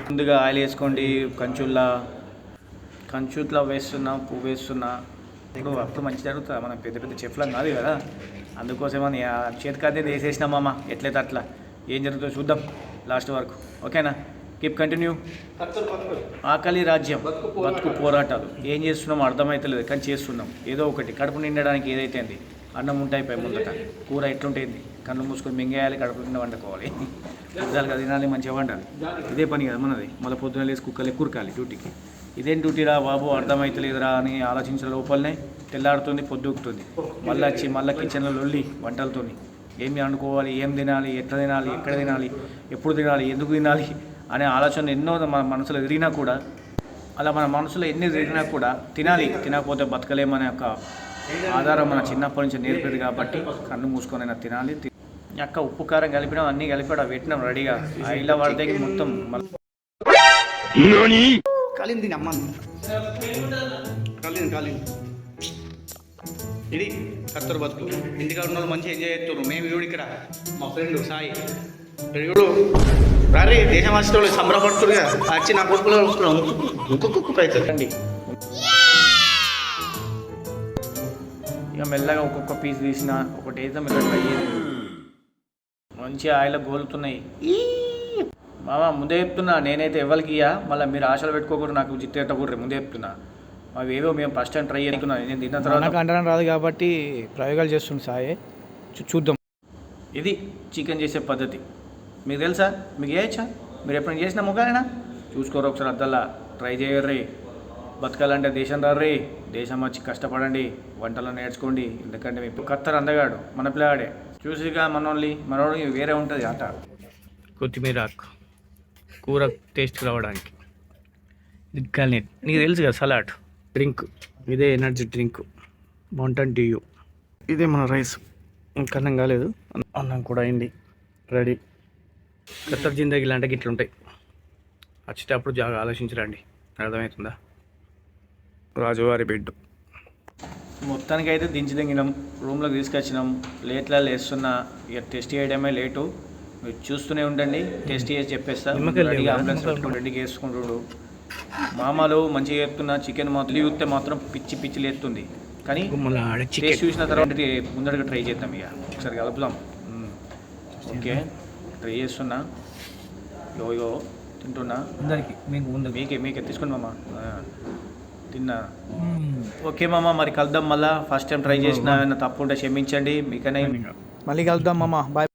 ముందుగా ఆయిల్ వేసుకోండి. కంచుట్లో వేస్తున్నా, పువ్వు వేస్తున్నా. అప్పుడు మంచి జరుగుతుంది. మనం పెద్ద పెద్ద చెఫ్లం కాదు కదా, అందుకోసమని చేతికైతే వేసేసినామమ్మ. ఎట్లయితే అట్లా ఏం జరుగుతుందో చూద్దాం లాస్ట్ వరకు. ఓకేనా? Keep continue. ఆకలి రాజ్యం, బతుకు పోరాటాలు. ఏం చేస్తున్నామో అర్థమవుతలేదు, కానీ చేస్తున్నాం ఏదో ఒకటి. కడుపు నిండడానికి ఏదైతే అంది. అన్నం ఉంటాయిపోయి ముందట, కూర ఎట్లుంటుంది, కళ్ళు మూసుకొని మింగేయాలి, కడుపు నిండా వండుకోవాలి. నిజాలుగా తినాలి, మంచిగా వండాలి. ఇదే పని కదా మనది. మళ్ళీ పొద్దున లేసి కుక్కలు కురకాలి డ్యూటీకి. ఇదేం డ్యూటీరా బాబు, అర్థమవుతలేదురా అని ఆలోచించిన లోపలనే తెల్లాడుతుంది, పొద్దుకుతుంది. మళ్ళీ కిచెన్లో లొల్లి వంటలతో. ఏమి అనుకోవాలి, ఏం తినాలి, ఎట్లా తినాలి, ఎక్కడ తినాలి, ఎప్పుడు తినాలి, ఎందుకు తినాలి అనే ఆలోచన ఎన్నో మన మనసులో ఎదిగినా కూడా, అలా మన మనసులో ఎన్ని తిరిగినా కూడా తినాలి, తినకపోతే బతకలేమనే ఒక ఆధారం మన చిన్నప్పటి నుంచి నేర్పేది. కాబట్టి కన్ను మూసుకొని తినాలి. అక్క ఉప్పు కారం కలిపినాం, అన్నీ కలిపాడు, పెట్టినాం రెడీగా. ఇలా పడితే మొత్తం కాలింది అమ్మ, కాలింది. ఇది కత్తూరు బతుకు. ఇంటికాడ ఉన్న మంచిగా ఎంజాయ్ చేస్తారు. మేము వీడు ఇక్కడ మా ఫ్రెండ్ సాయి వీడు రారీ దేశం వచ్చేటోళ్ళు సంబరపడుతురుగా వచ్చి నా కొడుకులో ఇంకొక అవుతుంది. ఇక మెల్లగా ఒక్కొక్క పీస్ తీసిన ఒకటి వేద్దాం. ఇలా ట్రై చేసి మంచిగా ఆయిల్ గోలుతున్నాయి. మామ ముందే చెప్తున్నా, నేనైతే ఎవరికి ఇయ్యా. మళ్ళీ మీరు ఆశలు పెట్టుకోకూడదు, నాకు జిత్తెట్టకూడదు. ముందే చెప్తున్నా, అవి ఏవో మేము ఫస్ట్ టైం ట్రై చేసుకున్నాను. నేను తిన్న తర్వాత నాకు అంటడం రాదు కాబట్టి ప్రయోగాలు చేస్తుంది సాయి. చూద్దాం. ఇది చికెన్ చేసే పద్ధతి. మీకు తెలుసా? మీకు చేయొచ్చా? మీరు ఎప్పుడైనా చేసిన ముఖాలేనా? చూసుకోరు ఒకసారి అద్దల్లా. ట్రై చేయర్రీ. బతకాలంటే దేశం రార్రీ. దేశం వచ్చి కష్టపడండి, వంటలు నేర్చుకోండి. ఎందుకంటే మీ కత్తర్ అందగాడు మన పిల్లగాడే. చూసిగా మనోడు వేరే ఉంటుంది ఆట. కొత్తిమీర ఆకు కూర టేస్ట్ రావడానికి. ఇది గల్నెట్, నీకు తెలుసు కదా, సలాడ్ డ్రింక్. ఇదే ఎనర్జీ డ్రింక్, మౌంటైన్ డ్యూ. ఇదే మన రైస్. ఇంకా అన్నం కాలేదు, అన్నం కూడా అయింది, రెడీ. ఖత్తర్ జిందగీ లాంటి ఇట్లా ఉంటాయి. వచ్చేటప్పుడు జాగా ఆలోచించరండి, అర్థమవుతుందా? రాజువారి బెడ్. మొత్తానికి అయితే దించి దింగినాం, రూమ్లోకి తీసుకొచ్చినాం. లేట్లా లేస్తున్నా, ఇక టెస్ట్ చేయడమే లేటు. మీరు చూస్తూనే ఉండండి, టెస్ట్ చేసి చెప్పేస్తా. రెడీగా అంబులెన్స్ పెట్టుకుని రెడీగా వేసుకుంటున్నాడు. మామలు మంచిగా చెప్తున్నా. చికెన్ మాత్రం చూస్తే మాత్రం పిచ్చి లేస్తుంది. కానీ టేస్ట్ చూసిన తర్వాత ముందరగా ట్రై చేద్దాం. ఇక ఒకసారి కలుపుదాం. ఓకే, ట్రై చేస్తున్నా. యో తింటున్నా. మీకే తీసుకోండి మామ. తిన్నా. ఓకే మామ, మరి కలుద్దాం మళ్ళీ. ఫస్ట్ టైం ట్రై చేసిన ఏమైనా తప్పు ఉంటే క్షమించండి. మీకనే మళ్ళీ కలుద్దాం మామ. బాయ్.